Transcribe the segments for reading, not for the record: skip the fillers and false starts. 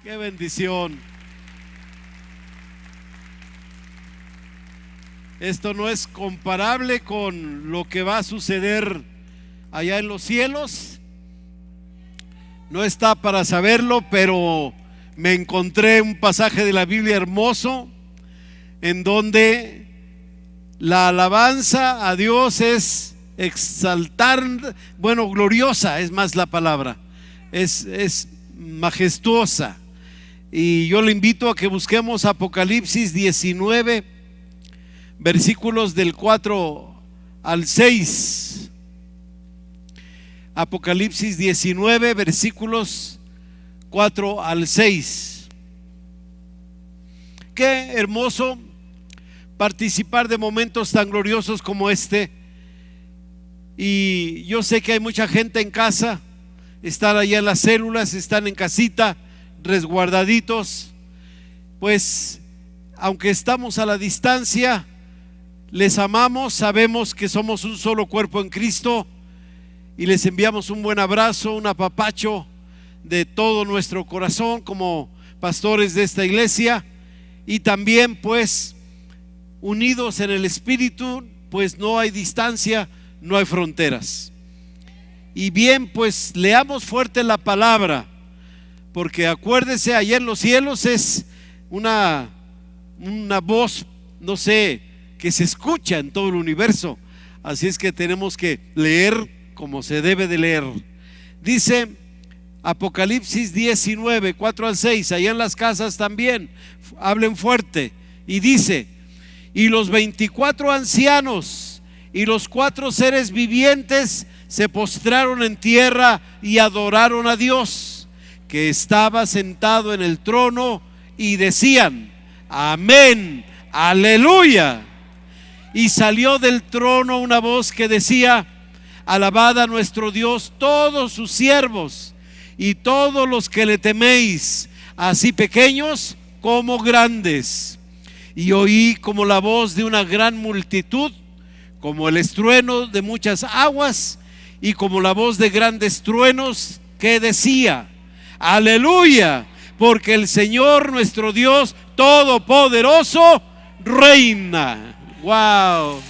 Qué bendición. Esto no es comparable con lo que va a suceder allá en los cielos. No está para saberlo, pero me encontré un pasaje de la Biblia hermoso en donde la alabanza a Dios es exaltar, bueno, gloriosa es más la palabra, es majestuosa. Y yo le invito a que busquemos Apocalipsis 19, versículos del 4 al 6. Apocalipsis 19, versículos 4 al 6. Qué hermoso participar de momentos tan gloriosos como este. Y yo sé que hay mucha gente en casa, están allá en las células, están en casita, resguardaditos. Pues aunque estamos a la distancia, les amamos, sabemos que somos un solo cuerpo en Cristo y les enviamos un buen abrazo, un apapacho de todo nuestro corazón como pastores de esta iglesia. Y también pues unidos en el Espíritu, pues no hay distancia, no hay fronteras. Y bien, pues leamos fuerte la palabra, porque acuérdese, allá en los cielos es una voz, no sé, que se escucha en todo el universo. Así es que tenemos que leer como se debe de leer. Dice Apocalipsis 19, 4 al 6, allá en las casas también, hablen fuerte. Y dice: y los 24 ancianos y los 4 seres vivientes se postraron en tierra y adoraron a Dios, que estaba sentado en el trono, y decían: amén, aleluya. Y salió del trono una voz que decía: alabad a nuestro Dios todos sus siervos y todos los que le teméis, así pequeños como grandes. Y oí como la voz de una gran multitud, como el estruendo de muchas aguas, y como la voz de grandes truenos, que decía: aleluya, porque el Señor nuestro Dios todopoderoso reina. Wow,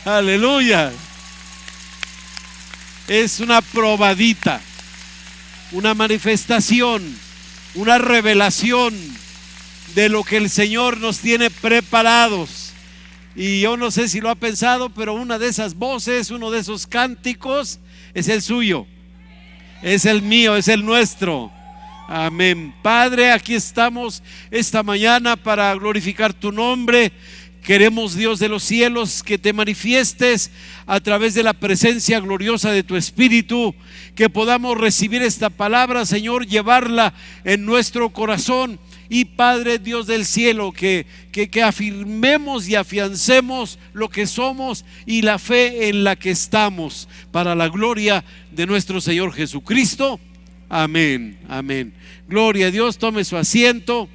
aleluya. Es una probadita, una manifestación, una revelación de lo que el Señor nos tiene preparados. Y yo no sé si lo ha pensado, pero una de esas voces, uno de esos cánticos es el suyo, es el mío, es el nuestro. Amén. Padre, aquí estamos esta mañana para glorificar tu nombre. Queremos, Dios de los cielos, que te manifiestes a través de la presencia gloriosa de tu Espíritu, que podamos recibir esta palabra, Señor, llevarla en nuestro corazón. Y Padre Dios del cielo, que afirmemos y afiancemos lo que somos y la fe en la que estamos, para la gloria de nuestro Señor Jesucristo. Amén, amén. Gloria a Dios, tome su asiento.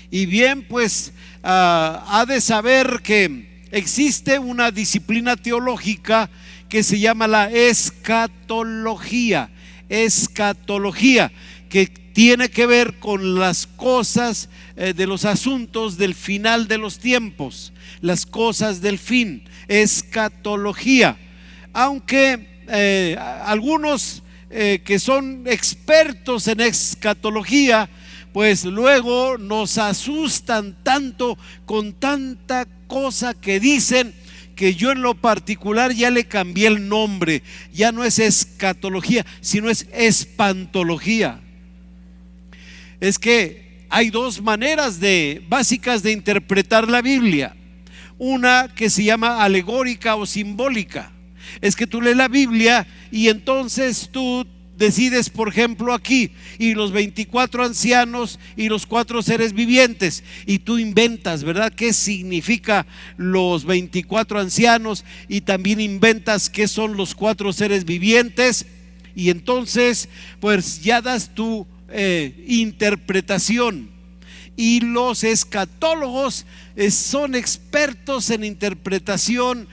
Y bien, pues ha de saber que existe una disciplina teológica que se llama la escatología. Escatología, que tiene que ver con las cosas de los asuntos del final de los tiempos, las cosas del fin. Escatología. Aunque algunos que son expertos en escatología, pues luego nos asustan tanto con tanta cosa que dicen, que yo en lo particular ya le cambié el nombre. Ya no es escatología, sino es espantología. Es que hay dos maneras básicas de interpretar la Biblia. Una que se llama alegórica o simbólica. Es que tú lees la Biblia y entonces tú decides, por ejemplo, aquí, y los 24 ancianos y los 4 seres vivientes, y tú inventas, ¿verdad?, qué significa los 24 ancianos, y también inventas qué son los 4 seres vivientes, y entonces pues ya das tu interpretación. Y los escatólogos son expertos en interpretación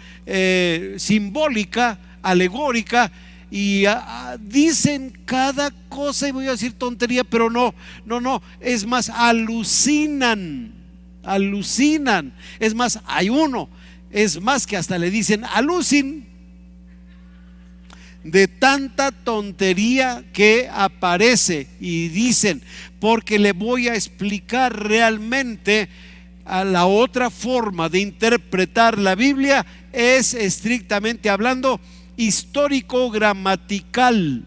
simbólica, alegórica, y dicen cada cosa, y voy a decir tontería, pero no, es más, alucinan, es más, hay uno, es más, que hasta le dicen alucin, de tanta tontería que aparece, y dicen, porque le voy a explicar realmente a la otra forma de interpretar la Biblia, es estrictamente hablando histórico-gramatical,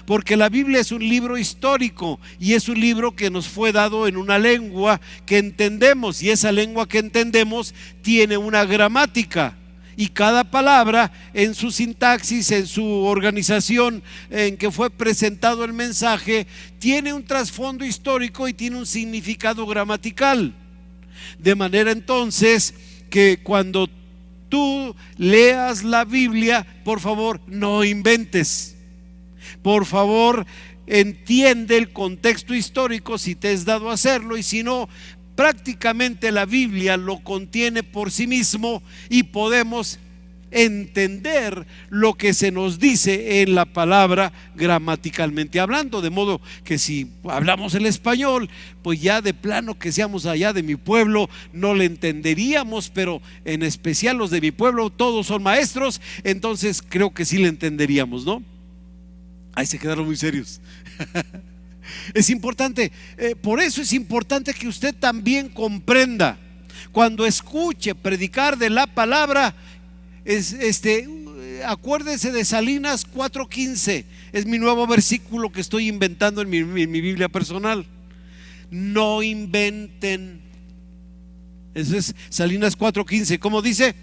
porque la Biblia es un libro histórico y es un libro que nos fue dado en una lengua que entendemos, y esa lengua que entendemos tiene una gramática, y cada palabra en su sintaxis, en su organización en que fue presentado el mensaje, tiene un trasfondo histórico y tiene un significado gramatical. De manera entonces que cuando tú leas la Biblia, por favor, no inventes. Por favor, entiende el contexto histórico si te es dado hacerlo, y si no, prácticamente la Biblia lo contiene por sí mismo y podemos entender lo que se nos dice en la palabra gramaticalmente hablando. De modo que si hablamos el español, pues ya de plano que seamos allá de mi pueblo no le entenderíamos, pero en especial los de mi pueblo todos son maestros, entonces creo que sí le entenderíamos, ¿no? Ahí se quedaron muy serios. Es importante, por eso es importante que usted también comprenda, cuando escuche predicar de la palabra, acuérdese de Salinas 4:15, es mi nuevo versículo que estoy inventando en mi Biblia personal. No inventen. Eso es Salinas 4:15. ¿Cómo dice?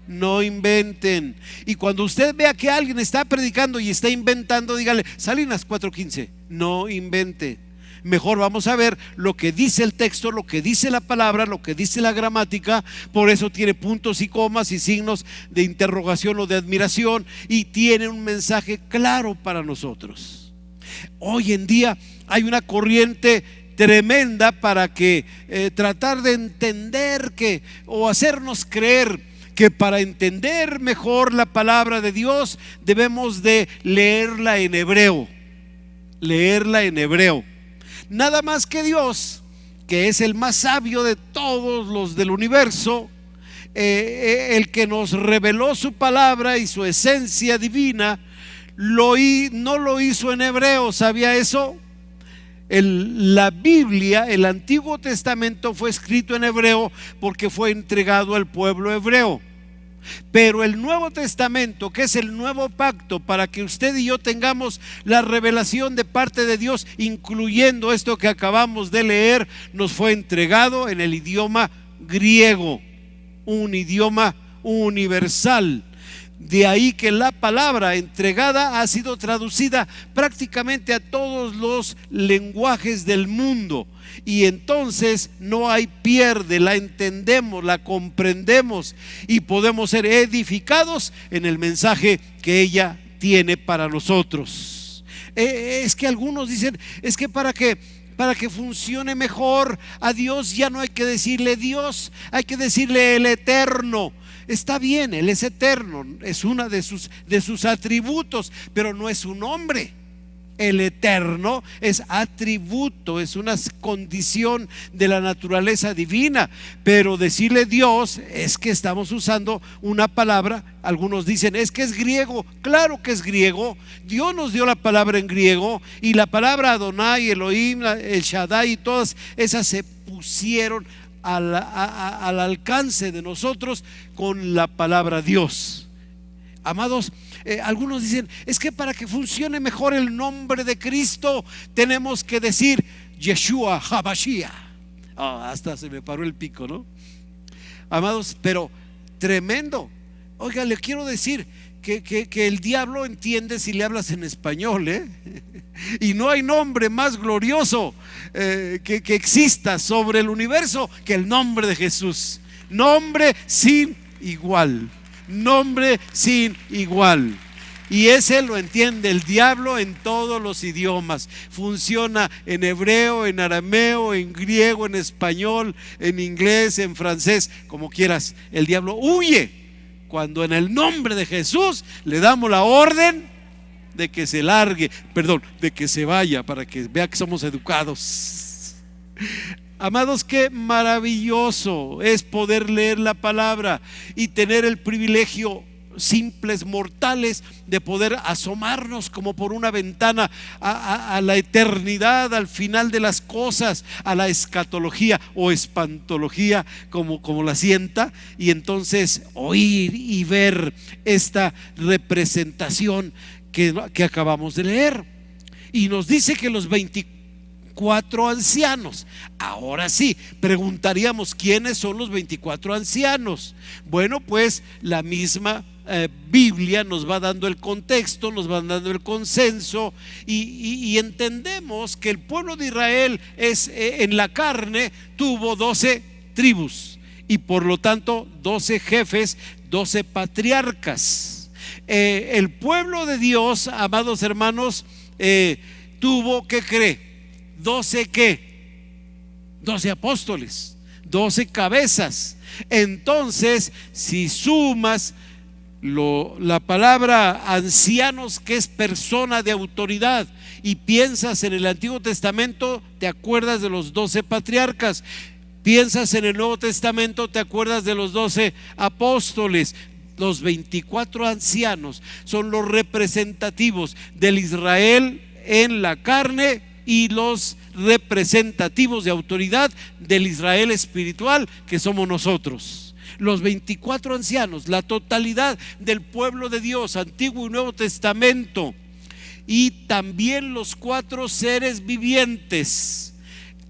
No inventen. Y cuando usted vea que alguien está predicando y está inventando, dígale: Salinas 4:15, no invente. Mejor vamos a ver lo que dice el texto, lo que dice la palabra, lo que dice la gramática. Por eso tiene puntos y comas y signos de interrogación o de admiración, y tiene un mensaje claro para nosotros. Hoy en día hay una corriente tremenda para que tratar de entender o hacernos creer que para entender mejor la palabra de Dios debemos de leerla en hebreo. Nada más que Dios, que es el más sabio de todos los del universo, el que nos reveló su palabra y su esencia divina, no lo hizo en hebreo. ¿Sabía eso? La Biblia, el Antiguo Testamento, fue escrito en hebreo porque fue entregado al pueblo hebreo. Pero el Nuevo Testamento, que es el nuevo pacto para que usted y yo tengamos la revelación de parte de Dios, incluyendo esto que acabamos de leer, nos fue entregado en el idioma griego, un idioma universal. De ahí que la palabra entregada ha sido traducida prácticamente a todos los lenguajes del mundo, y entonces no hay pierde, la entendemos, la comprendemos y podemos ser edificados en el mensaje que ella tiene para nosotros. Es que algunos dicen, es que para que funcione mejor a Dios ya no hay que decirle Dios, hay que decirle el Eterno. Está bien, Él es eterno, es una de sus atributos, pero no es su nombre. El eterno es atributo, es una condición de la naturaleza divina. Pero decirle Dios es que estamos usando una palabra. Algunos dicen, es que es griego. Claro que es griego. Dios nos dio la palabra en griego, y la palabra Adonai, Elohim, el Shaddai y todas esas se pusieron al alcance de nosotros con la palabra Dios. Amados, algunos dicen, es que para que funcione mejor el nombre de Cristo tenemos que decir Yeshua HaMashiach. Hasta se me paró el pico, ¿no? Amados, pero tremendo. Oiga, le quiero decir que el diablo entiende si le hablas en español, y no hay nombre más glorioso que exista sobre el universo que el nombre de Jesús. Nombre sin igual. Nombre sin igual. Y ese lo entiende el diablo en todos los idiomas. Funciona en hebreo, en arameo, en griego, en español, en inglés, en francés, como quieras. El diablo huye cuando en el nombre de Jesús le damos la orden de que se largue, perdón, de que se vaya, para que vea que somos educados. Amados, qué maravilloso es poder leer la palabra y tener el privilegio, simples mortales, de poder asomarnos como por una ventana a la eternidad, al final de las cosas, a la escatología o espantología, como la sienta, y entonces oír y ver esta representación que acabamos de leer. Y nos dice que los 24 ancianos. Ahora sí, preguntaríamos, ¿quiénes son los 24 ancianos? Bueno, pues la misma Biblia nos va dando el contexto, nos va dando el consenso, y entendemos que el pueblo de Israel en la carne tuvo 12 tribus y por lo tanto 12 jefes, 12 patriarcas. El pueblo de Dios, amados hermanos, tuvo, ¿qué cree? 12 apóstoles, 12 cabezas. Entonces, si sumas la palabra ancianos, que es persona de autoridad, y piensas en el Antiguo Testamento, te acuerdas de los 12 patriarcas. Piensas en el Nuevo Testamento, te acuerdas de los 12 apóstoles. Los 24 ancianos son los representativos del Israel en la carne y los representativos de autoridad del Israel espiritual, que somos nosotros. Los 24 ancianos, la totalidad del pueblo de Dios, Antiguo y Nuevo Testamento, y también los 4 seres vivientes.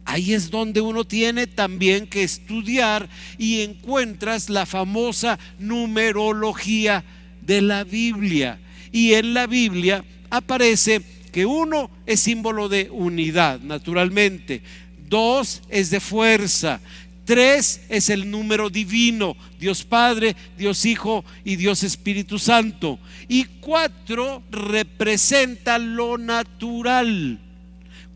Ahí es donde uno tiene también que estudiar y encuentras la famosa numerología de la Biblia. Y en la Biblia aparece que 1 es símbolo de unidad, naturalmente. 2 es de fuerza. 3 es el número divino, Dios Padre, Dios Hijo y Dios Espíritu Santo. Y 4 representa lo natural.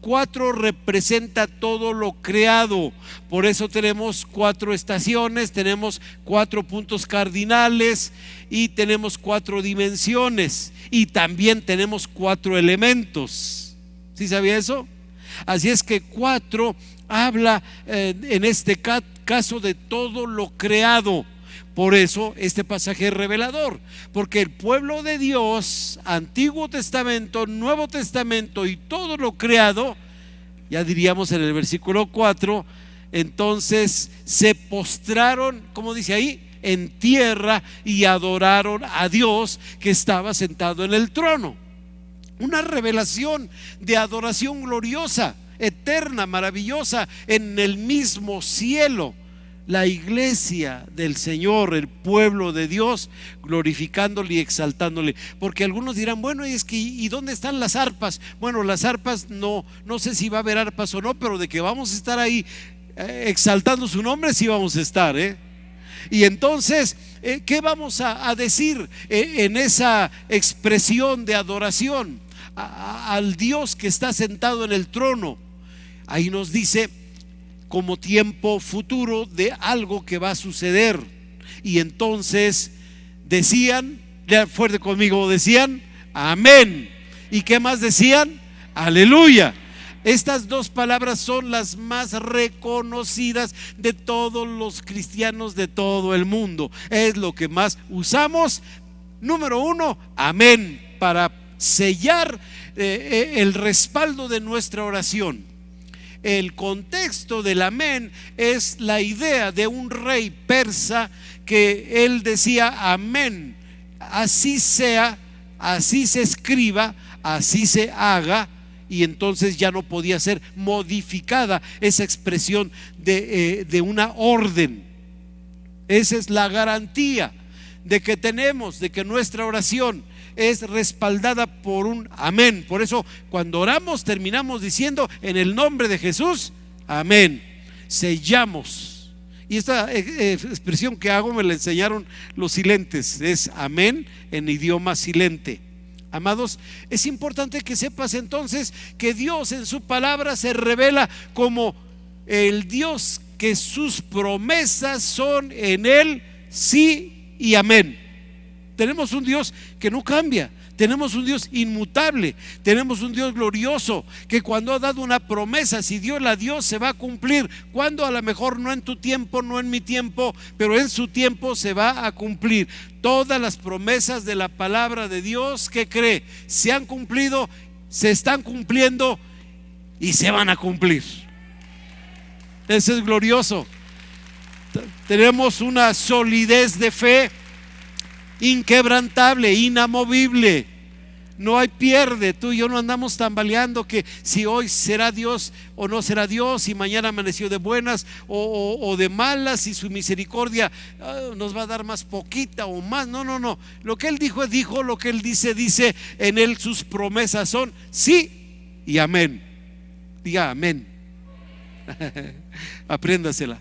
4 representa todo lo creado. Por eso tenemos 4 estaciones, tenemos 4 puntos cardinales y tenemos 4 dimensiones, y también tenemos 4 elementos. ¿Sí sabía eso? Así es que 4 habla en este caso de todo lo creado. Por eso este pasaje es revelador, porque el pueblo de Dios, Antiguo Testamento, Nuevo Testamento y todo lo creado, ya diríamos en el versículo 4, entonces se postraron, como dice ahí, en tierra y adoraron a Dios que estaba sentado en el trono. Una revelación de adoración gloriosa, eterna, maravillosa, en el mismo cielo. La iglesia del Señor, el pueblo de Dios, glorificándole y exaltándole. Porque algunos dirán, bueno, es que ¿y dónde están las arpas? Bueno, las arpas no sé si va a haber arpas o no, pero de que vamos a estar ahí exaltando su nombre, sí vamos a estar, Y entonces, ¿qué vamos a decir en esa expresión de adoración al Dios que está sentado en el trono? Ahí nos dice como tiempo futuro de algo que va a suceder. Y entonces decían, fuerte conmigo, decían amén. ¿Y qué más decían? Aleluya. Estas 2 palabras son las más reconocidas de todos los cristianos de todo el mundo. Es lo que más usamos. Número 1, amén, para sellar el respaldo de nuestra oración. El contexto del amén es la idea de un rey persa que él decía amén, así sea, así se escriba, así se haga, y entonces ya no podía ser modificada esa expresión de una orden. Esa es la garantía de que tenemos, de que nuestra oración es respaldada por un amén. Por eso cuando oramos terminamos diciendo en el nombre de Jesús, amén. Sellamos. Y esta expresión que hago me la enseñaron los silentes, es amén en idioma silente. Amados, es importante que sepas entonces que Dios en su palabra se revela como el Dios que sus promesas son en él sí y amén. Tenemos un Dios que no cambia, tenemos un Dios inmutable, tenemos un Dios glorioso, que cuando ha dado una promesa, si Dios la dio, se va a cumplir. Cuando a lo mejor no en tu tiempo, no en mi tiempo, pero en su tiempo se va a cumplir. Todas las promesas de la palabra de Dios, ¿qué cree? Se han cumplido, se están cumpliendo y se van a cumplir. Eso es glorioso. Tenemos una solidez de fe inquebrantable, inamovible. No hay pierde. Tú y yo no andamos tambaleando que si hoy será Dios o no será Dios, si mañana amaneció de buenas o de malas, y su misericordia nos va a dar más poquita o más. No, no, no. Lo que Él dijo, lo que Él dice. En Él sus promesas son sí y amén. Diga amén. Apréndasela.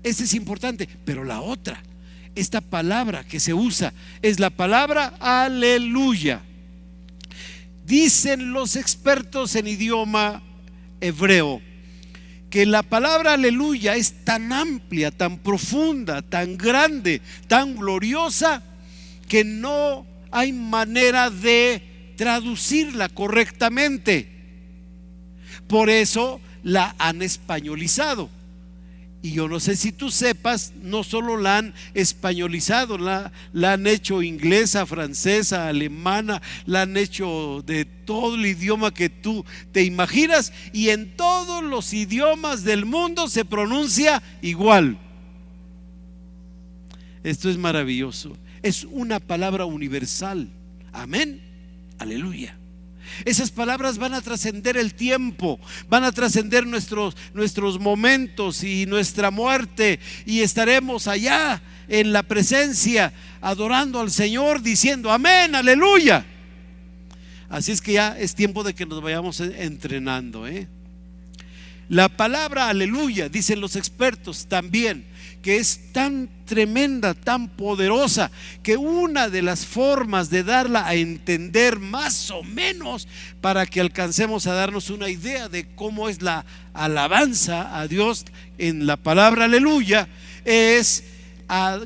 Esta es importante, pero la otra, esta palabra que se usa es la palabra aleluya. Dicen los expertos en idioma hebreo que la palabra aleluya es tan amplia, tan profunda, tan grande, tan gloriosa, que no hay manera de traducirla correctamente. Por eso la han españolizado. Y yo no sé si tú sepas, no solo la han españolizado, la han hecho inglesa, francesa, alemana, la han hecho de todo el idioma que tú te imaginas, y en todos los idiomas del mundo se pronuncia igual. Esto es maravilloso. Es una palabra universal. Amén, aleluya. Esas palabras van a trascender el tiempo, van a trascender nuestros momentos y nuestra muerte, y estaremos allá en la presencia adorando al Señor, diciendo amén, aleluya. Así es que ya es tiempo de que nos vayamos entrenando, La palabra aleluya, dicen los expertos también, que es tan tremenda, tan poderosa, que una de las formas de darla a entender más o menos, para que alcancemos a darnos una idea de cómo es la alabanza a Dios en la palabra aleluya, es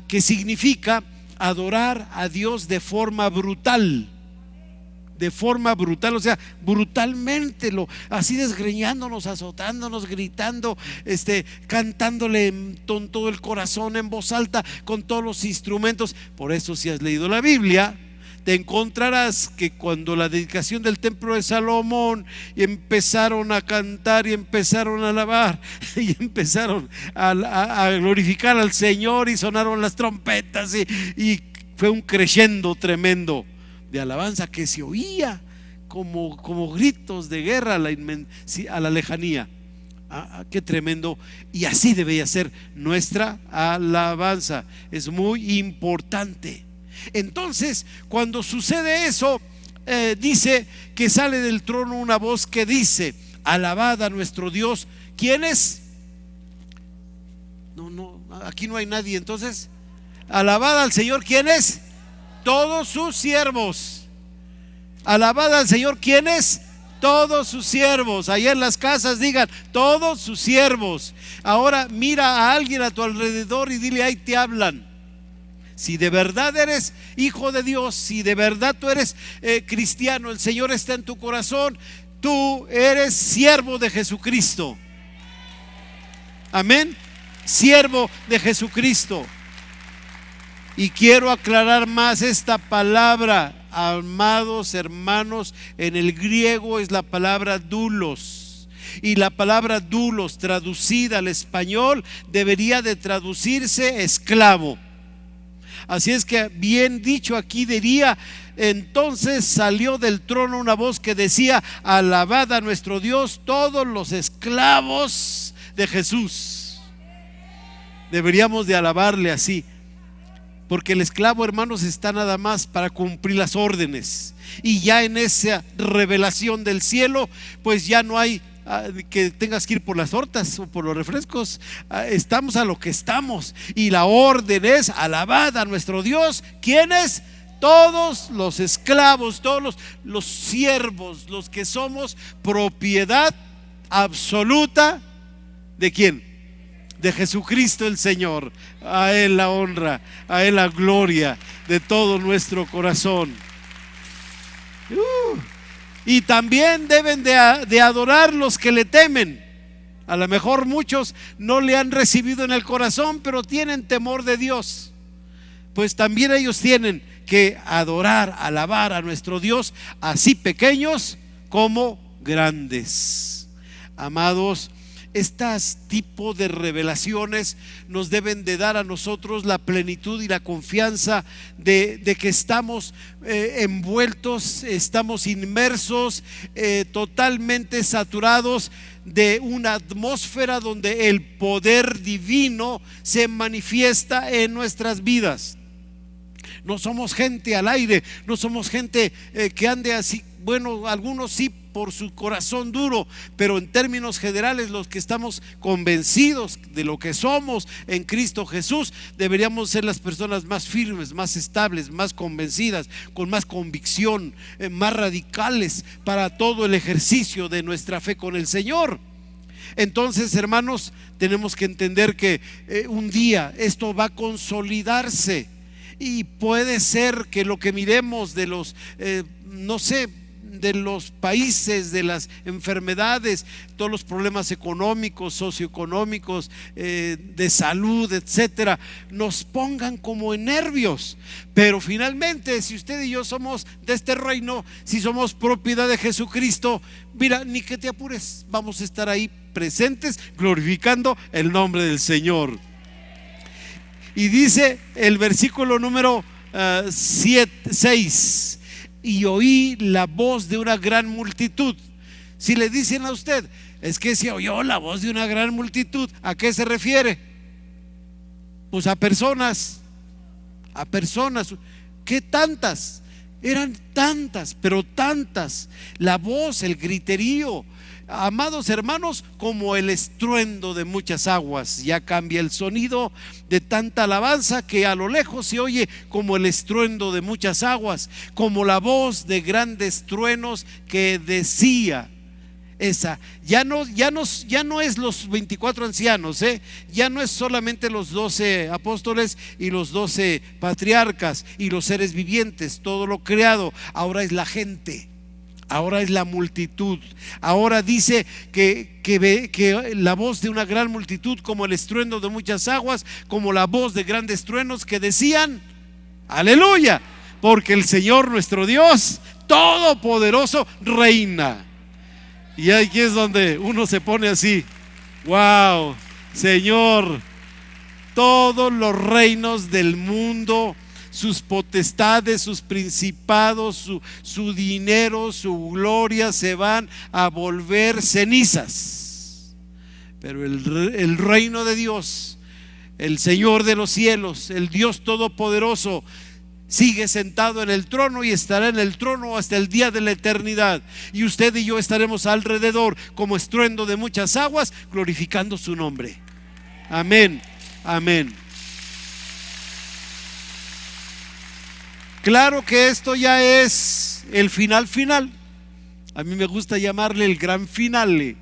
que significa adorar a Dios de forma brutal. De forma brutal, o sea, brutalmente, así desgreñándonos, azotándonos, gritando, cantándole con todo el corazón, en voz alta, con todos los instrumentos. Por eso, si has leído la Biblia, te encontrarás que cuando la dedicación del templo de Salomón, y empezaron a cantar y empezaron a alabar y empezaron a glorificar al Señor, y sonaron las trompetas, y fue un crescendo tremendo de alabanza que se oía como gritos de guerra a la lejanía. Qué tremendo. Y así debería ser nuestra alabanza. Es muy importante. Entonces, cuando sucede eso, dice que sale del trono una voz que dice: alabad a nuestro Dios. ¿Quién es? No, aquí no hay nadie. Entonces, alabad al Señor. ¿Quién es? Todos sus siervos. Alabad al Señor. ¿Quiénes? Todos sus siervos. Allá en las casas digan: todos sus siervos. Ahora mira a alguien a tu alrededor y dile: ahí te hablan. Si de verdad eres hijo de Dios, si de verdad tú eres cristiano, el Señor está en tu corazón, tú eres siervo de Jesucristo. Amén. Siervo de Jesucristo. Y quiero aclarar más esta palabra, amados hermanos. En el griego es la palabra doulos, y la palabra doulos traducida al español debería de traducirse esclavo. Así es que, bien dicho aquí, diría: entonces salió del trono una voz que decía: alabad a nuestro Dios todos los esclavos de Jesús. Deberíamos de alabarle así. Porque el esclavo, hermanos, está nada más para cumplir las órdenes, y ya en esa revelación del cielo, pues ya no hay que tengas que ir por las tortas o por los refrescos. Estamos a lo que estamos, y la orden es: alabad a nuestro Dios. ¿Quiénes? Todos los esclavos, todos los siervos, los que somos propiedad absoluta ¿de quién? de Jesucristo el Señor. A Él la honra, a Él la gloria de todo nuestro corazón. Y también deben de adorar los que le temen. A lo mejor muchos no le han recibido en el corazón, pero tienen temor de Dios. Pues también ellos tienen que adorar, alabar a nuestro Dios, así pequeños como grandes. Amados, estos tipos de revelaciones nos deben de dar a nosotros la plenitud y la confianza de que estamos envueltos, estamos inmersos, totalmente saturados de una atmósfera donde el poder divino se manifiesta en nuestras vidas. No somos gente al aire, no somos gente que ande así. Bueno, algunos sí por su corazón duro, pero en términos generales los que estamos convencidos de lo que somos en Cristo Jesús, deberíamos ser las personas más firmes, más estables, más convencidas, con más convicción, más radicales para todo el ejercicio de nuestra fe con el Señor. Entonces, hermanos, tenemos que entender que un día esto va a consolidarse. Y puede ser que lo que miremos de los, no sé, de los países, de las enfermedades, todos los problemas económicos, socioeconómicos, de salud, etcétera, nos pongan como en nervios. Pero finalmente, si usted y yo somos de este reino, si somos propiedad de Jesucristo, mira, ni que te apures, vamos a estar ahí presentes, glorificando el nombre del Señor. Y dice el versículo número 6: y oí la voz de una gran multitud. Si le dicen a usted, es que se oyó la voz de una gran multitud, ¿a qué se refiere? Pues a personas. ¿Qué tantas? Eran tantas, pero tantas. La voz, el griterío, amados hermanos, como el estruendo de muchas aguas. Ya cambia el sonido de tanta alabanza que a lo lejos se oye como el estruendo de muchas aguas, como la voz de grandes truenos que decía. Esa ya no es los 24 ancianos, ya no es solamente los 12 apóstoles y los 12 patriarcas y los seres vivientes, todo lo creado. Ahora es la gente, ahora es la multitud. Ahora dice que la voz de una gran multitud, como el estruendo de muchas aguas, como la voz de grandes truenos que decían: aleluya, porque el Señor nuestro Dios todopoderoso reina. Y aquí es donde uno se pone así: wow, Señor, todos los reinos del mundo, sus potestades, sus principados, su dinero, su gloria se van a volver cenizas. Pero el reino de Dios, el Señor de los cielos, el Dios todopoderoso, sigue sentado en el trono y estará en el trono hasta el día de la eternidad. Y usted y yo estaremos alrededor como estruendo de muchas aguas, glorificando su nombre. Amén, amén. Claro que esto ya es el final. A mí me gusta llamarle el gran finale,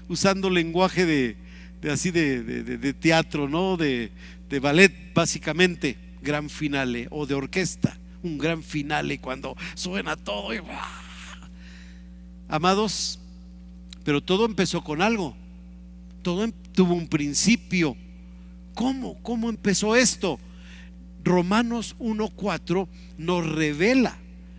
usando lenguaje de teatro, ¿no? De ballet, básicamente. Gran finale, o de orquesta, un gran finale cuando suena todo y ¡wow! Amados, pero todo empezó con algo, todo tuvo un principio. ¿Cómo empezó esto? Romanos 1:4 nos revela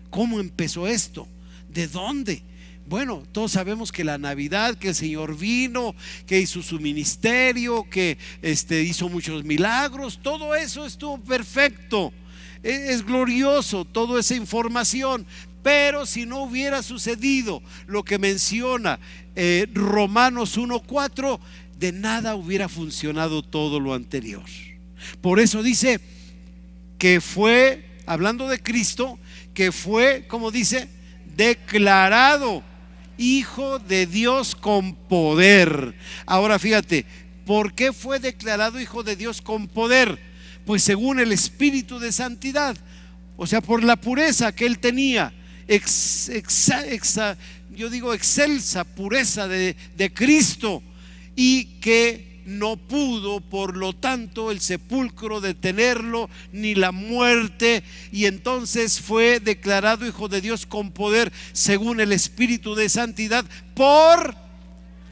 cómo empezó esto. ¿De dónde? Bueno, todos sabemos que la Navidad, que el Señor vino, que hizo su ministerio, que hizo muchos milagros, todo eso estuvo perfecto, es glorioso, toda esa información. Pero si no hubiera sucedido lo que menciona Romanos 1:4, de nada hubiera funcionado todo lo anterior. Por eso dice que fue, hablando de Cristo, que fue, como dice, declarado Hijo de Dios con poder. Ahora fíjate, ¿por qué fue declarado Hijo de Dios con poder? Pues según el Espíritu de Santidad, o sea, por la pureza que él tenía, excelsa pureza de Cristo, y que no pudo, por lo tanto, el sepulcro detenerlo, ni la muerte, y entonces fue declarado hijo de Dios con poder, según el Espíritu de santidad, por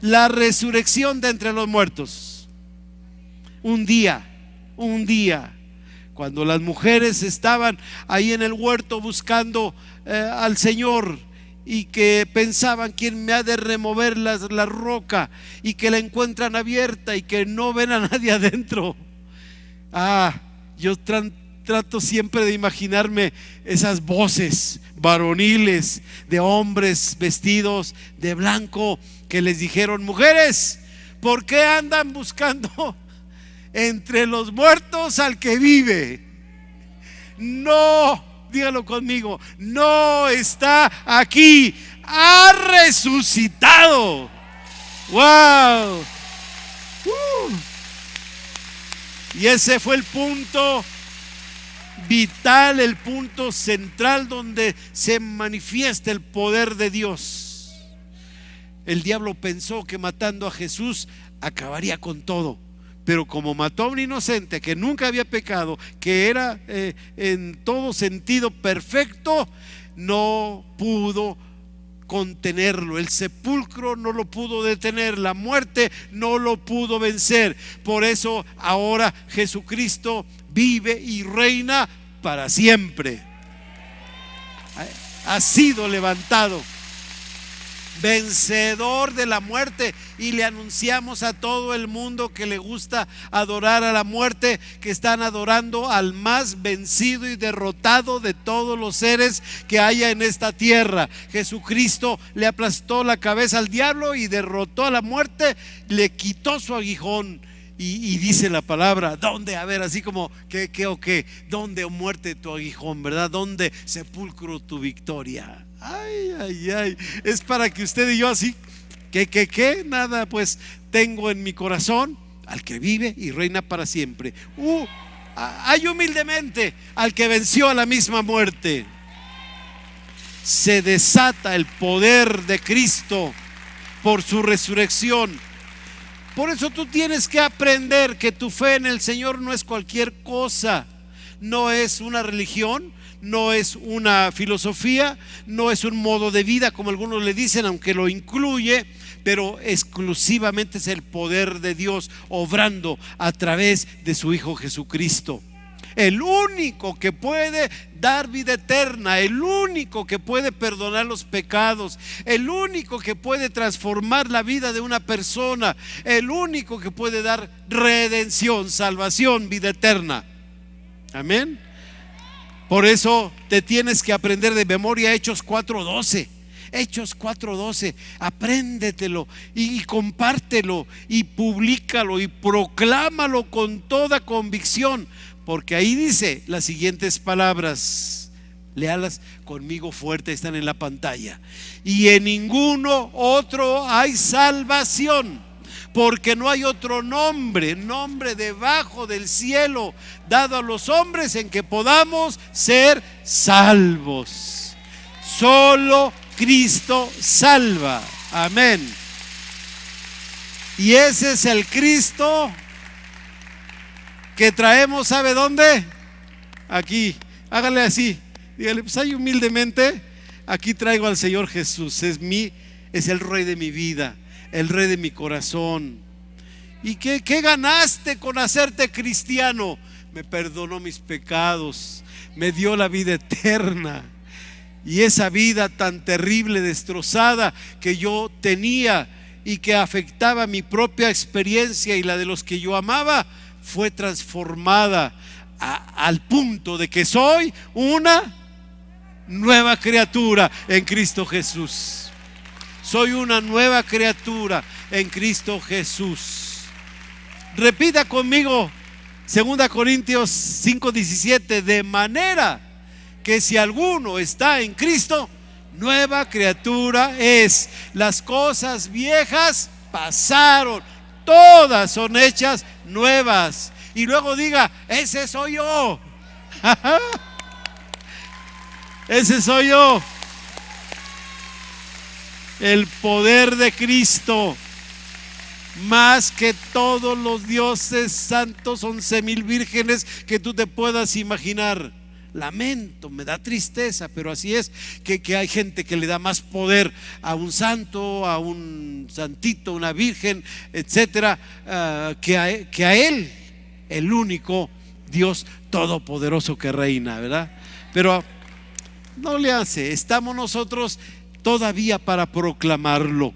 la resurrección de entre los muertos. Un día, cuando las mujeres estaban ahí en el huerto buscando al Señor, y que pensaban: ¿quién me ha de remover la roca? Y que la encuentran abierta y que no ven a nadie adentro. Yo trato siempre de imaginarme esas voces varoniles de hombres vestidos de blanco que les dijeron: mujeres, ¿por qué andan buscando entre los muertos al que vive? No, dígalo conmigo, no está aquí, ha resucitado. ¡Wow! Y ese fue el punto vital, el punto central donde se manifiesta el poder de Dios. El diablo pensó que matando a Jesús acabaría con todo, pero como mató a un inocente que nunca había pecado, que era en todo sentido perfecto, no pudo contenerlo. El sepulcro no lo pudo detener, la muerte no lo pudo vencer. Por eso ahora Jesucristo vive y reina para siempre. Ha sido levantado, vencedor de la muerte, y le anunciamos a todo el mundo que le gusta adorar a la muerte, que están adorando al más vencido y derrotado de todos los seres que haya en esta tierra. Jesucristo le aplastó la cabeza al diablo y derrotó a la muerte, le quitó su aguijón. Y dice la palabra: ¿dónde? A ver, así como ¿qué? ¿Dónde, oh muerte, tu aguijón, verdad? ¿Dónde, sepulcro, tu victoria? Ay. Es para que usted y yo así, ¿qué? Nada, pues tengo en mi corazón al que vive y reina para siempre. Hay humildemente al que venció a la misma muerte. Se desata el poder de Cristo por su resurrección. Por eso tú tienes que aprender que tu fe en el Señor no es cualquier cosa, no es una religión, no es una filosofía, no es un modo de vida como algunos le dicen, aunque lo incluye, pero exclusivamente es el poder de Dios obrando a través de su Hijo Jesucristo. El único que puede dar vida eterna, el único que puede perdonar los pecados, el único que puede transformar la vida de una persona, el único que puede dar redención, salvación, vida eterna. Amén. Por eso te tienes que aprender de memoria Hechos 4:12. Hechos 4:12, apréndetelo y compártelo y públicalo y proclámalo con toda convicción, porque ahí dice las siguientes palabras. Léalas conmigo fuerte, están en la pantalla. Y en ninguno otro hay salvación, porque no hay otro nombre debajo del cielo dado a los hombres en que podamos ser salvos. Solo Cristo salva. Amén. Y ese es el Cristo que traemos, ¿sabe dónde? Aquí. Hágale así, dígale: pues ahí humildemente, aquí traigo al Señor Jesús. Es el Rey de mi vida, el Rey de mi corazón. ¿Y qué ganaste con hacerte cristiano? Me perdonó mis pecados, me dio la vida eterna. Y esa vida tan terrible, destrozada que yo tenía y que afectaba mi propia experiencia y la de los que yo amaba, fue transformada al punto de que soy una nueva criatura en Cristo Jesús. Soy una nueva criatura en Cristo Jesús. Repita conmigo 2 Corintios 5:17: de manera que si alguno está en Cristo, nueva criatura es. Las cosas viejas pasaron, todas son hechas nuevas. Y luego diga: ese soy yo. Ese soy yo. El poder de Cristo más que todos los dioses santos, 11,000 vírgenes que tú te puedas imaginar. Lamento, me da tristeza, pero así es, que hay gente que le da más poder a un santo, a un santito, una virgen, etcétera, que a Él, el único Dios todopoderoso que reina, ¿verdad? Pero no le hace, estamos nosotros todavía para proclamarlo.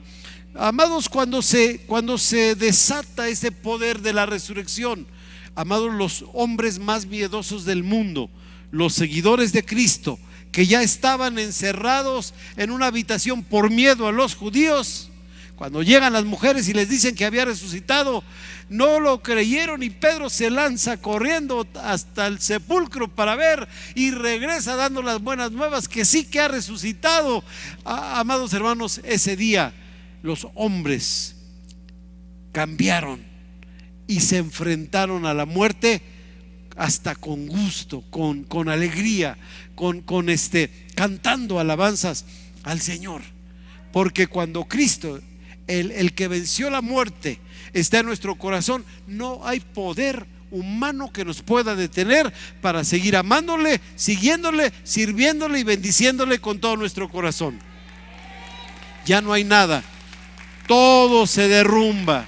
Amados, cuando se desata ese poder de la resurrección, amados, los hombres más miedosos del mundo, los seguidores de Cristo, que ya estaban encerrados en una habitación por miedo a los judíos, cuando llegan las mujeres y les dicen que había resucitado, no lo creyeron, y Pedro se lanza corriendo hasta el sepulcro para ver, y regresa dando las buenas nuevas que sí que ha resucitado. Amados hermanos, ese día los hombres cambiaron y se enfrentaron a la muerte hasta con gusto, con alegría, cantando alabanzas al Señor. Porque cuando Cristo, el que venció la muerte, está en nuestro corazón, no hay poder humano que nos pueda detener para seguir amándole, siguiéndole, sirviéndole y bendiciéndole con todo nuestro corazón. Ya no hay nada, todo se derrumba.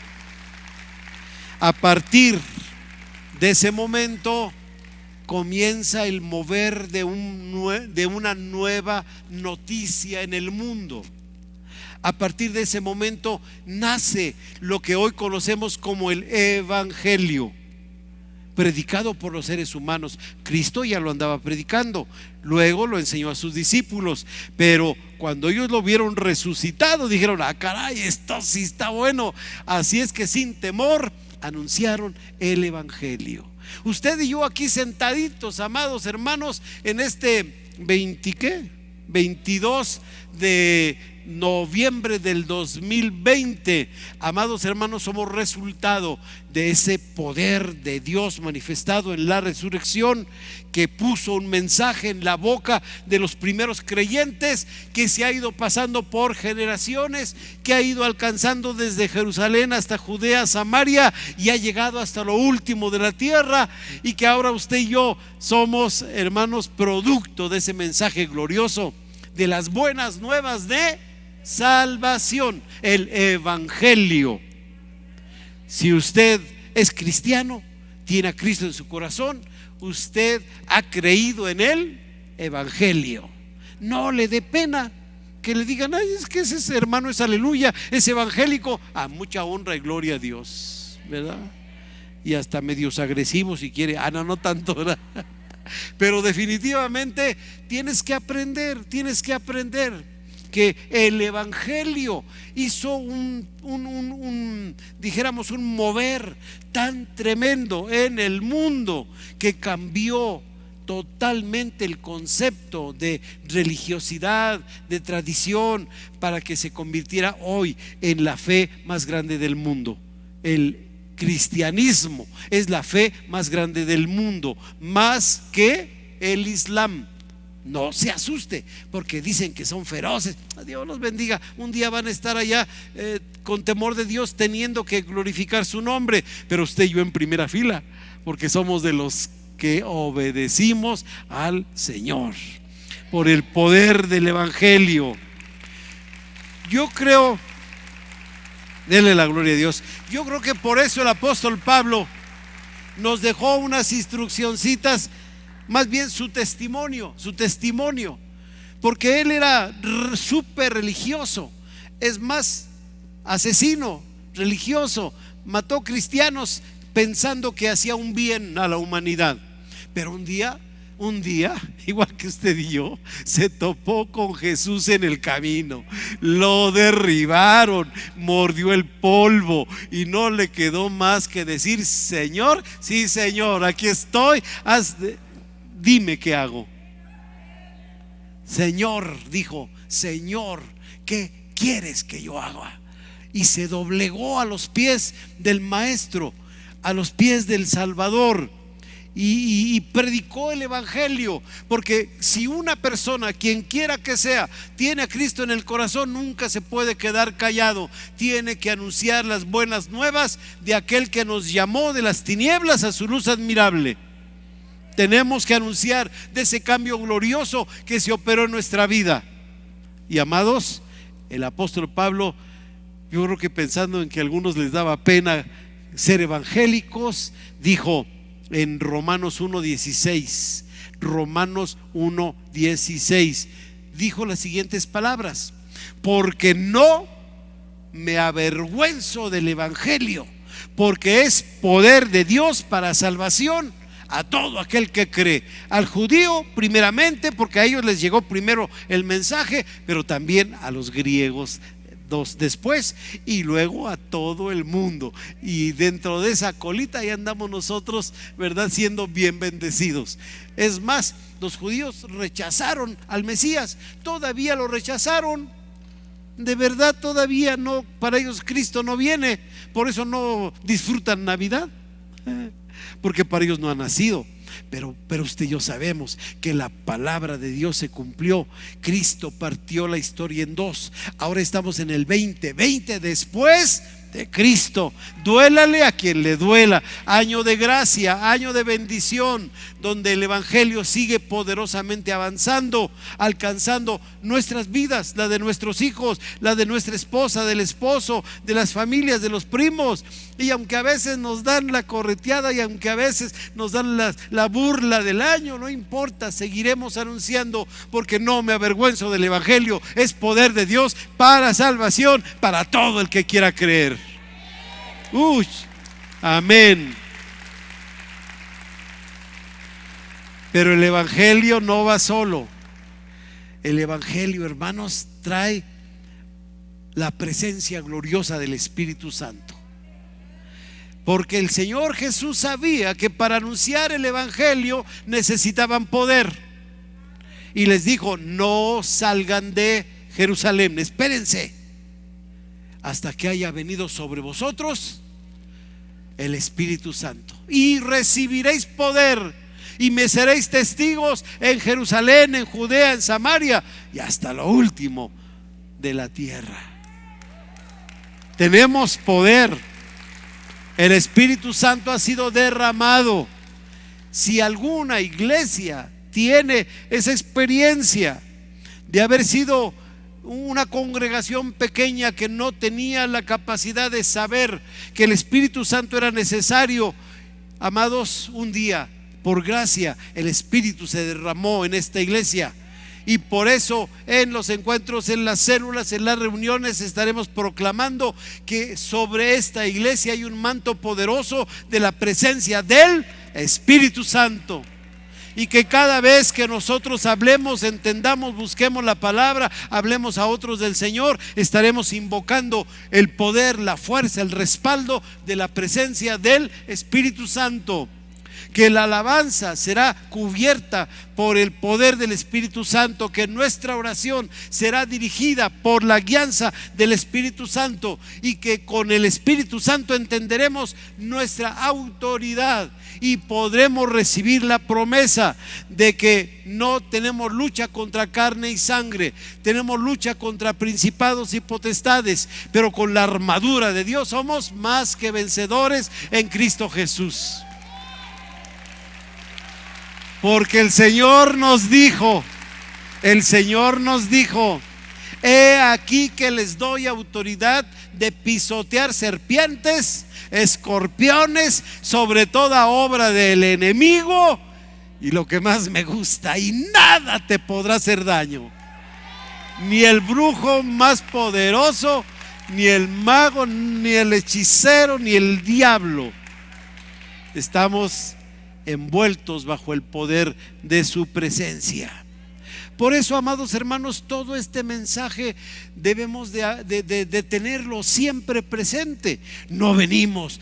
A partir de ese momento comienza el mover de una nueva noticia en el mundo. A partir de ese momento nace lo que hoy conocemos como el Evangelio, predicado por los seres humanos. Cristo ya lo andaba predicando, luego lo enseñó a sus discípulos, pero cuando ellos lo vieron resucitado, dijeron: ah, caray, esto sí está bueno. Así es que sin temor anunciaron el Evangelio. Usted y yo aquí sentaditos, amados hermanos, en este 22 de noviembre del 2020, amados hermanos, somos resultado de ese poder de Dios manifestado en la resurrección, que puso un mensaje en la boca de los primeros creyentes, que se ha ido pasando por generaciones, que ha ido alcanzando desde Jerusalén hasta Judea, Samaria, y ha llegado hasta lo último de la tierra, y que ahora usted y yo somos, hermanos, producto de ese mensaje glorioso de las buenas nuevas de salvación, el Evangelio. Si usted es cristiano, tiene a Cristo en su corazón, usted ha creído en el Evangelio. No le dé pena que le digan: ay, es que ese hermano es aleluya, es evangélico. A mucha honra y gloria a Dios, ¿verdad? Y hasta medios agresivos si quiere. No tanto, ¿verdad? Pero definitivamente tienes que aprender que el Evangelio hizo dijéramos, un mover tan tremendo en el mundo, que cambió totalmente el concepto de religiosidad, de tradición, para que se convirtiera hoy en la fe más grande del mundo. El cristianismo es la fe más grande del mundo, más que el Islam. No se asuste porque dicen que son feroces. Dios los bendiga. Un día van a estar allá con temor de Dios, teniendo que glorificar su nombre, pero usted y yo en primera fila, porque somos de los que obedecimos al Señor por el poder del Evangelio. Yo creo, denle la gloria a Dios, yo creo que por eso el apóstol Pablo nos dejó unas instruccioncitas, más bien su testimonio, porque él era súper religioso, es más, asesino religioso, mató cristianos pensando que hacía un bien a la humanidad. Pero un día, igual que usted y yo, se topó con Jesús en el camino, lo derribaron, mordió el polvo y no le quedó más que decir: Señor, sí Señor, aquí estoy, dime qué hago. Señor, dijo: Señor, ¿qué quieres que yo haga? Y se doblegó a los pies del Maestro, a los pies del Salvador, y predicó el evangelio, porque si una persona, quien quiera que sea, tiene a Cristo en el corazón, nunca se puede quedar callado. Tiene que anunciar las buenas nuevas de aquel que nos llamó de las tinieblas a su luz admirable. Tenemos que anunciar de ese cambio glorioso que se operó en nuestra vida. Y amados, el apóstol Pablo, yo creo que pensando en que a algunos les daba pena ser evangélicos, dijo en Romanos 1:16, Romanos 1:16, dijo las siguientes palabras: porque no me avergüenzo del evangelio, porque es poder de Dios para salvación a todo aquel que cree, al judío primeramente, porque a ellos les llegó primero el mensaje, pero también a los griegos después, y luego a todo el mundo. Y dentro de esa colita ahí andamos nosotros, ¿verdad?, siendo bien bendecidos. Es más, los judíos rechazaron al Mesías, todavía lo rechazaron. De verdad, todavía no, para ellos Cristo no viene, por eso no disfrutan Navidad, porque para ellos no ha nacido. Pero usted y yo sabemos que la palabra de Dios se cumplió. Cristo partió la historia en dos. Ahora estamos en el 2020 después de Cristo. Duélale a quien le duela. Año de gracia, año de bendición, donde el evangelio sigue poderosamente avanzando, alcanzando nuestras vidas, la de nuestros hijos, la de nuestra esposa, del esposo, de las familias, de los primos. Y aunque a veces nos dan la correteada y aunque a veces nos dan la burla del año, no importa, seguiremos anunciando, porque no me avergüenzo del evangelio. Es poder de Dios para salvación, para todo el que quiera creer. Uy, amén. Pero el evangelio no va solo. El evangelio, hermanos, trae la presencia gloriosa del Espíritu Santo. Porque el Señor Jesús sabía que para anunciar el evangelio necesitaban poder. Y les dijo: no salgan de Jerusalén, espérense hasta que haya venido sobre vosotros el Espíritu Santo, y recibiréis poder, y me seréis testigos en Jerusalén, en Judea, en Samaria y hasta lo último de la tierra. Tenemos poder. El Espíritu Santo ha sido derramado. Si alguna iglesia tiene esa experiencia de haber sido una congregación pequeña que no tenía la capacidad de saber que el Espíritu Santo era necesario, amados, un día, por gracia, el Espíritu se derramó en esta iglesia. Y por eso en los encuentros, en las células, en las reuniones, estaremos proclamando que sobre esta iglesia hay un manto poderoso de la presencia del Espíritu Santo. Y que cada vez que nosotros hablemos, entendamos, busquemos la palabra, hablemos a otros del Señor, estaremos invocando el poder, la fuerza, el respaldo de la presencia del Espíritu Santo. Que la alabanza será cubierta por el poder del Espíritu Santo, que nuestra oración será dirigida por la guianza del Espíritu Santo, y que con el Espíritu Santo entenderemos nuestra autoridad y podremos recibir la promesa de que no tenemos lucha contra carne y sangre, tenemos lucha contra principados y potestades, pero con la armadura de Dios somos más que vencedores en Cristo Jesús. Porque el Señor nos dijo, he aquí que les doy autoridad de pisotear serpientes, escorpiones, sobre toda obra del enemigo, y lo que más me gusta, y nada te podrá hacer daño. Ni el brujo más poderoso, ni el mago, ni el hechicero, ni el diablo. Estamos envueltos bajo el poder de su presencia. Por eso, amados hermanos, todo este mensaje debemos de tenerlo siempre presente. No venimos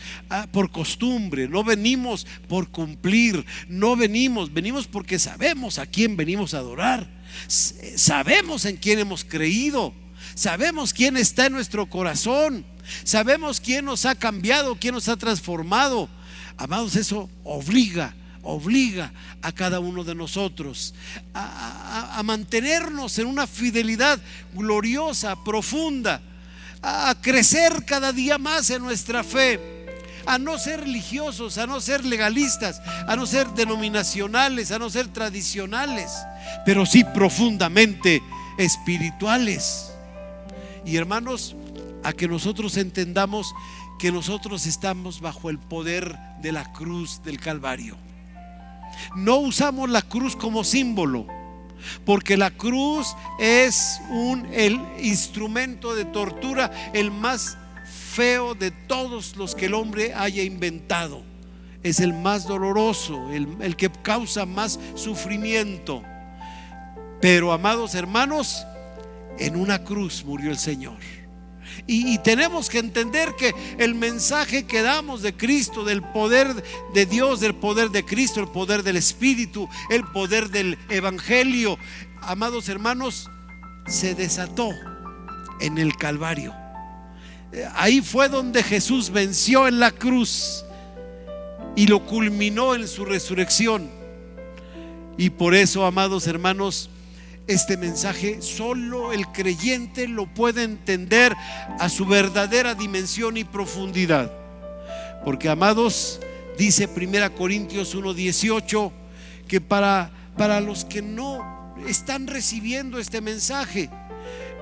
por costumbre, no venimos por cumplir, no venimos porque sabemos a quién venimos a adorar, sabemos en quién hemos creído, sabemos quién está en nuestro corazón, sabemos quién nos ha cambiado, quién nos ha transformado. Amados, eso obliga obliga a cada uno de nosotros a mantenernos en una fidelidad gloriosa, profunda, a crecer cada día más en nuestra fe, a no ser religiosos, a no ser legalistas, a no ser denominacionales, a no ser tradicionales, pero sí profundamente espirituales. Y hermanos, a que nosotros entendamos que nosotros estamos bajo el poder de la cruz del Calvario. No usamos la cruz como símbolo, porque la cruz es el instrumento de tortura, el más feo de todos los que el hombre haya inventado. Es el más doloroso, el que causa más sufrimiento. Pero, amados hermanos, en una cruz murió el Señor. Y tenemos que entender que el mensaje que damos de Cristo, del poder de Dios, del poder de Cristo, el poder del Espíritu, el poder del Evangelio, amados hermanos, se desató en el Calvario. Ahí fue donde Jesús venció en la cruz y lo culminó en su resurrección. Y por eso, amados hermanos, este mensaje solo el creyente lo puede entender a su verdadera dimensión y profundidad. Porque, amados, dice 1 Corintios 1:18 que para los que no están recibiendo este mensaje,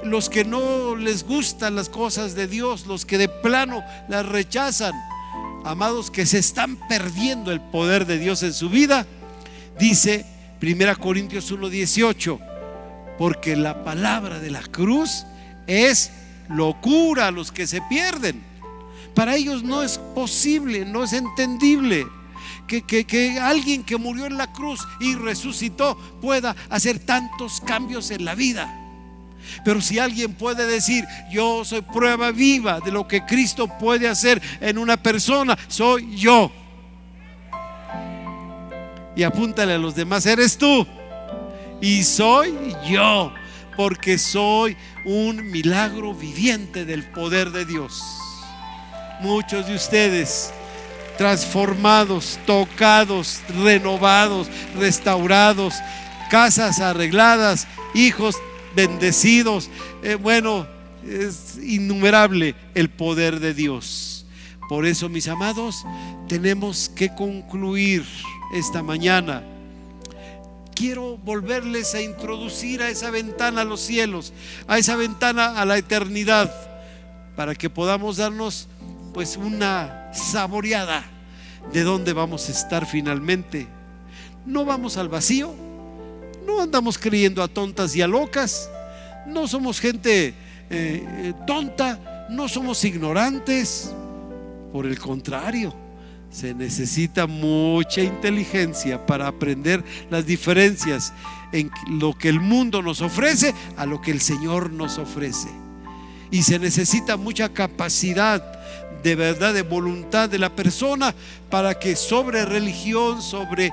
los que no les gustan las cosas de Dios, los que de plano las rechazan, amados, que se están perdiendo el poder de Dios en su vida, dice 1 Corintios 1:18: porque la palabra de la cruz es locura a los que se pierden. Para ellos no es posible, no es entendible que alguien que murió en la cruz y resucitó pueda hacer tantos cambios en la vida. Pero si alguien puede decir: yo soy prueba viva de lo que Cristo puede hacer en una persona, soy yo. Y apúntale a los demás: eres tú. Y soy yo, porque soy un milagro viviente del poder de Dios. Muchos de ustedes transformados, tocados, renovados, restaurados, casas arregladas, hijos bendecidos. Bueno, es innumerable el poder de Dios. Por eso, mis amados, tenemos que concluir esta mañana. Quiero volverles a introducir a esa ventana a los cielos, a esa ventana a la eternidad, para que podamos darnos pues una saboreada de dónde vamos a estar finalmente. No vamos al vacío, no andamos creyendo a tontas y a locas, no somos gente tonta, no somos ignorantes. Por el contrario, se necesita mucha inteligencia para aprender las diferencias en lo que el mundo nos ofrece a lo que el Señor nos ofrece. Y se necesita mucha capacidad de verdad, de voluntad de la persona, para que sobre religión, sobre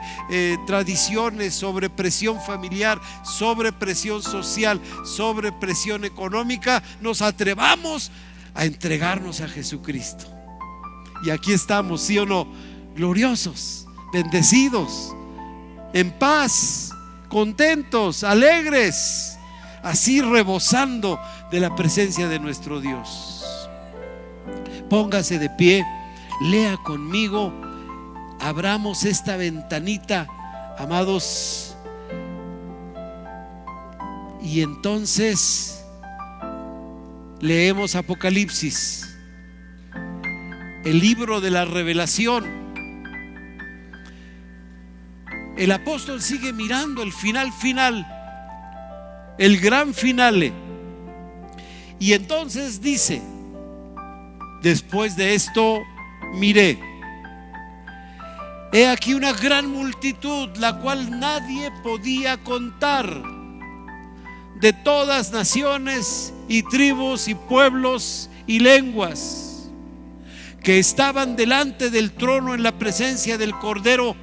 tradiciones, sobre presión familiar, sobre presión social, sobre presión económica, nos atrevamos a entregarnos a Jesucristo. Y aquí estamos, ¿sí o no? Gloriosos, bendecidos, en paz, contentos, alegres, así rebosando de la presencia de nuestro Dios. Póngase de pie, lea conmigo, abramos esta ventanita, amados, y entonces leemos Apocalipsis, el libro de la revelación. El apóstol sigue mirando el final, el gran finale. Y entonces dice: después de esto miré, he aquí una gran multitud, la cual nadie podía contar, de todas naciones y tribus y pueblos y lenguas, que estaban delante del trono en la presencia del Cordero.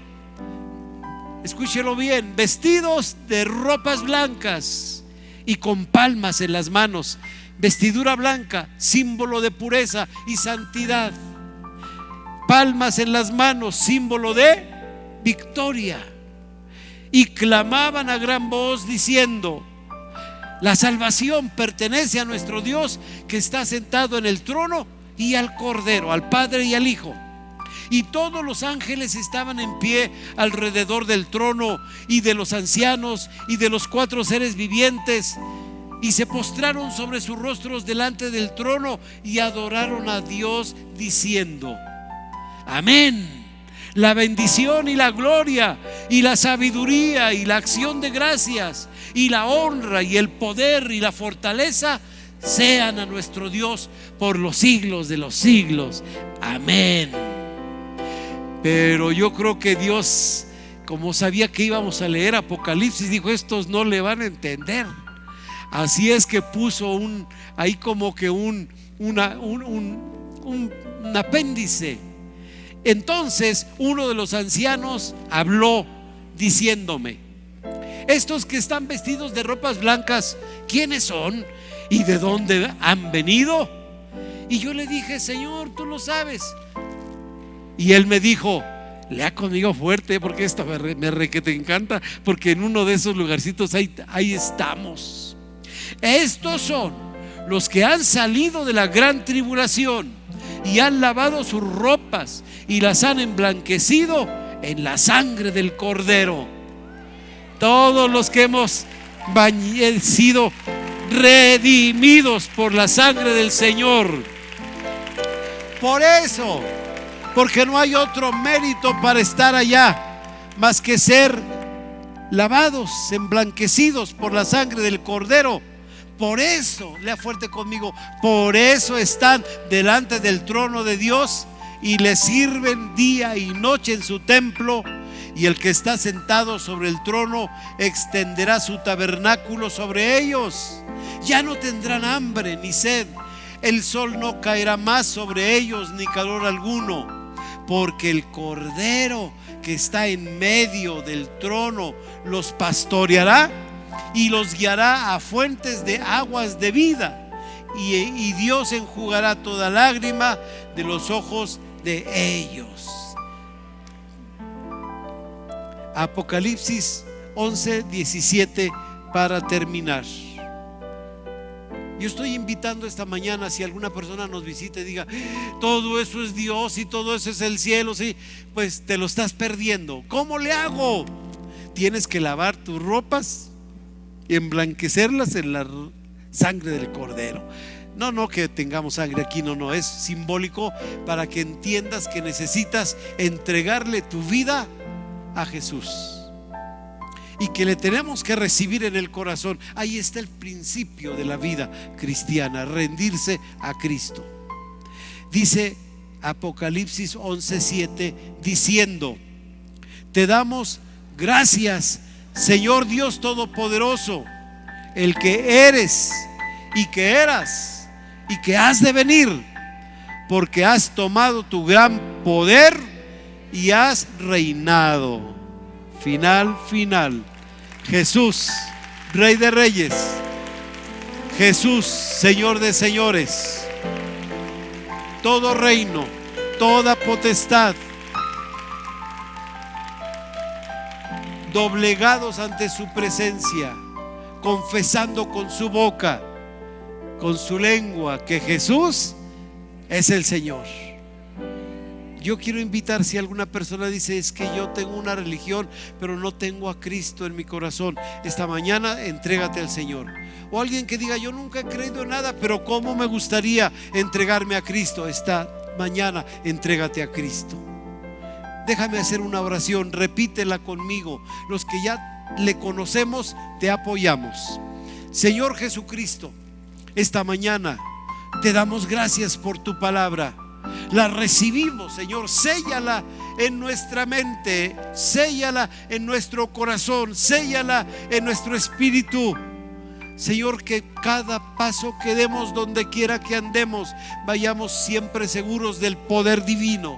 Escúchelo bien: vestidos de ropas blancas y con palmas en las manos. Vestidura blanca, símbolo de pureza y santidad. Palmas en las manos, símbolo de victoria. Y clamaban a gran voz diciendo: la salvación pertenece a nuestro Dios, que está sentado en el trono, y al Cordero, al Padre y al Hijo. Y todos los ángeles estaban en pie alrededor del trono y de los ancianos y de los 4 seres vivientes, y se postraron sobre sus rostros delante del trono y adoraron a Dios diciendo: amén. La bendición y la gloria y la sabiduría y la acción de gracias y la honra y el poder y la fortaleza sean a nuestro Dios por los siglos de los siglos. Amén. Pero yo creo que Dios, como sabía que íbamos a leer Apocalipsis, dijo: estos no le van a entender. Así es que puso ahí como que un apéndice. Entonces uno de los ancianos habló diciéndome: estos que están vestidos de ropas blancas, ¿quiénes son? ¿Y de dónde han venido? Y yo le dije: Señor, tú lo sabes. Y él me dijo: lea conmigo fuerte, porque esto que te encanta, porque en uno de esos lugarcitos ahí estamos. Estos son los que han salido de la gran tribulación y han lavado sus ropas y las han emblanquecido en la sangre del Cordero. Todos los que hemos sido redimidos por la sangre del Señor. Por eso, porque no hay otro mérito para estar allá más que ser lavados, emblanquecidos por la sangre del Cordero. Por eso, lea fuerte conmigo, por eso están delante del trono de Dios y le sirven día y noche en su templo. Y el que está sentado sobre el trono extenderá su tabernáculo sobre ellos. Ya no tendrán hambre ni sed. El sol no caerá más sobre ellos, ni calor alguno, porque el Cordero que está en medio del trono los pastoreará y los guiará a fuentes de aguas de vida. Y Dios enjugará toda lágrima de los ojos de ellos. Apocalipsis 11:17 para terminar. Yo estoy invitando esta mañana, si alguna persona nos visita y diga: todo eso es Dios y todo eso es el cielo, sí, pues te lo estás perdiendo. ¿Cómo le hago? Tienes que lavar tus ropas y emblanquecerlas en la sangre del Cordero. No que tengamos sangre aquí, no, es simbólico para que entiendas que necesitas entregarle tu vida a Jesús y que le tenemos que recibir en el corazón. Ahí está el principio de la vida cristiana, rendirse a Cristo. Dice Apocalipsis 11:7 diciendo: te damos gracias, Señor Dios Todopoderoso, el que eres y que eras y que has de venir, porque has tomado tu gran poder y has reinado. Final. Jesús, Rey de Reyes. Jesús, Señor de Señores. Todo reino, toda potestad, doblegados ante su presencia, confesando con su boca, con su lengua, que Jesús es el Señor. Yo quiero invitar, si alguna persona dice: es que yo tengo una religión pero no tengo a Cristo en mi corazón, esta mañana entrégate al Señor. O alguien que diga: yo nunca he creído en nada, pero cómo me gustaría entregarme a Cristo, esta mañana entrégate a Cristo. Déjame hacer una oración, repítela conmigo. Los que ya le conocemos, te apoyamos. Señor Jesucristo, esta mañana te damos gracias por tu palabra. La recibimos, Señor, séllala en nuestra mente, séllala en nuestro corazón, séllala en nuestro espíritu. Señor, que cada paso que demos, donde quiera que andemos, vayamos siempre seguros del poder divino,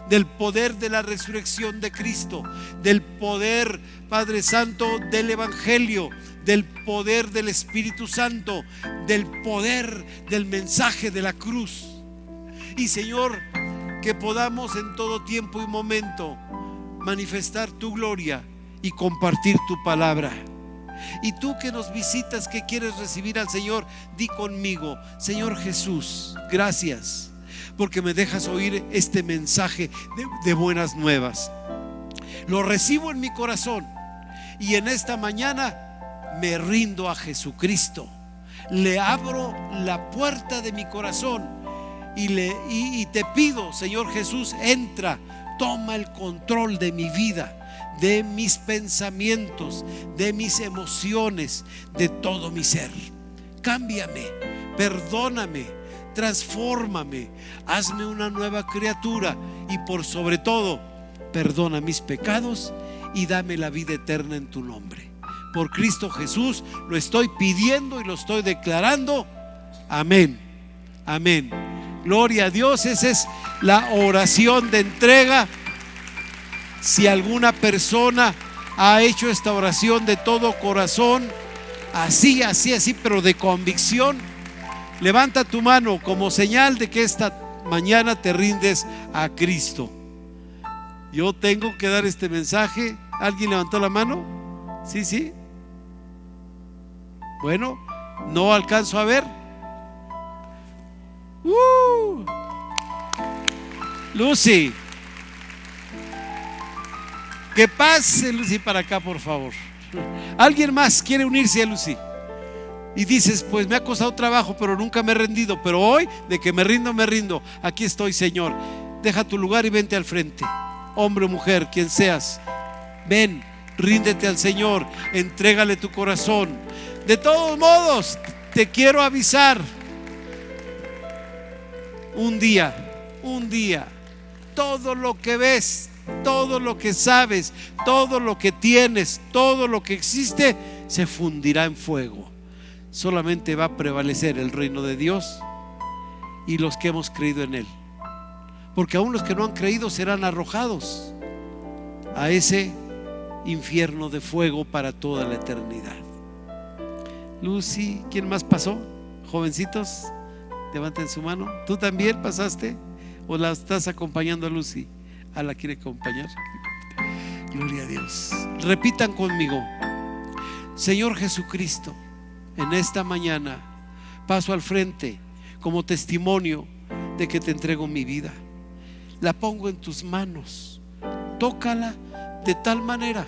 del poder de la resurrección de Cristo, del poder, Padre Santo, del Evangelio, del poder del Espíritu Santo, del poder del mensaje de la cruz. Y Señor, que podamos en todo tiempo y momento manifestar tu gloria y compartir tu palabra. Y tú que nos visitas, que quieres recibir al Señor, di conmigo: Señor Jesús, gracias porque me dejas oír este mensaje de buenas nuevas. Lo recibo en mi corazón y en esta mañana me rindo a Jesucristo. Le abro la puerta de mi corazón y te pido, Señor Jesús, entra, toma el control de mi vida, de mis pensamientos, de mis emociones, de todo mi ser. Cámbiame, perdóname, transfórmame, hazme una nueva criatura y por sobre todo, perdona mis pecados y dame la vida eterna en tu nombre. Por Cristo Jesús lo estoy pidiendo y lo estoy declarando. Amén. Amén. Gloria a Dios. Esa es la oración de entrega. Si alguna persona ha hecho esta oración de todo corazón, así, pero de convicción, levanta tu mano como señal de que esta mañana te rindes a Cristo. Yo tengo que dar este mensaje. ¿Alguien levantó la mano? Sí. Bueno, no alcanzo a ver. Lucy, que pase Lucy para acá, por favor. ¿Alguien más quiere unirse a Lucy? Y dices: pues me ha costado trabajo, pero nunca me he rendido. Pero hoy, de que me rindo. Aquí estoy, Señor. Deja tu lugar y vente al frente. Hombre o mujer, quien seas, ven, ríndete al Señor, entrégale tu corazón. De todos modos, te quiero avisar: un día, todo lo que ves, todo lo que sabes, todo lo que tienes, todo lo que existe, se fundirá en fuego. Solamente va a prevalecer el reino de Dios y los que hemos creído en Él, porque aún los que no han creído serán arrojados a ese infierno de fuego para toda la eternidad. Lucy, ¿quién más pasó? Jovencitos, levanten su mano. ¿Tú también pasaste o la estás acompañando a Lucy? ¿A la quiere acompañar? Gloria a Dios. Repitan conmigo: Señor Jesucristo, en esta mañana paso al frente como testimonio de que te entrego mi vida. La pongo en tus manos. Tócala de tal manera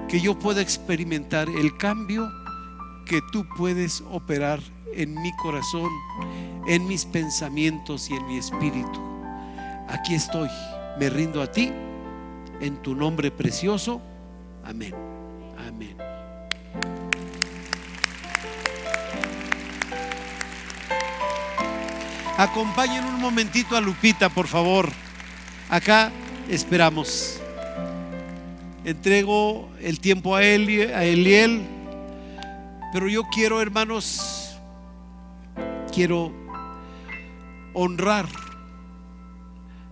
que yo pueda experimentar el cambio que tú puedes operar en mi corazón, en mis pensamientos y en mi espíritu. Aquí estoy, me rindo a ti, en tu nombre precioso. Amén. Amén. Acompañen un momentito a Lupita, por favor. Acá esperamos. Entrego el tiempo a Eliel. Pero yo quiero, hermanos, quiero honrar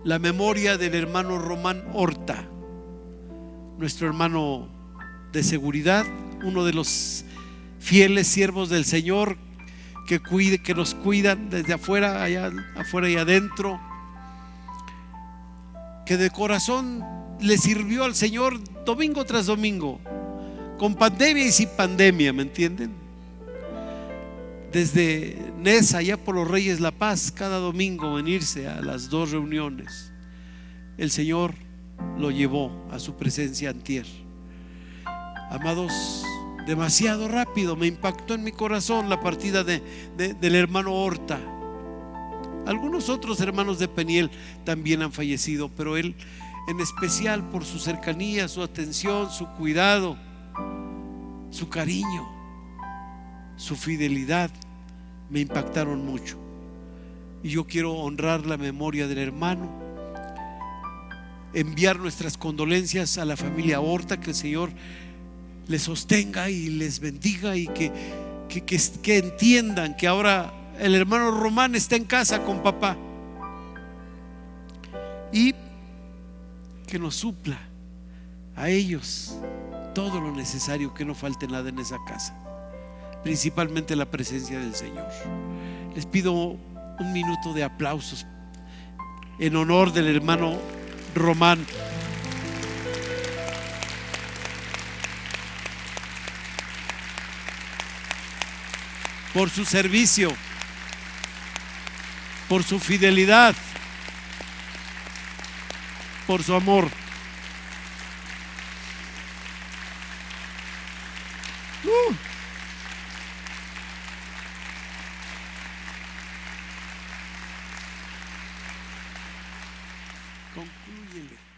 la memoria del hermano Román Horta, nuestro hermano de seguridad, uno de los fieles siervos del Señor que nos cuidan desde afuera, allá afuera y adentro, que de corazón le sirvió al Señor domingo tras domingo, con pandemia y sin pandemia, ¿me entienden? Desde Nesa, allá por los Reyes La Paz, cada domingo venirse a las 2 reuniones. El Señor lo llevó a su presencia antier. Amados, demasiado rápido me impactó en mi corazón la partida del hermano Horta. Algunos otros hermanos de Peniel también han fallecido, pero él en especial, por su cercanía, su atención, su cuidado, su cariño, su fidelidad, me impactaron mucho. Y yo quiero honrar la memoria del hermano, enviar nuestras condolencias a la familia Horta, que el Señor les sostenga y les bendiga, y que entiendan que ahora el hermano Román está en casa con papá, y que nos supla a ellos todo lo necesario, que no falte nada en esa casa, principalmente la presencia del Señor. Les pido un minuto de aplausos en honor del hermano Román. por su servicio, por su fidelidad, por su amor. Conclúyele.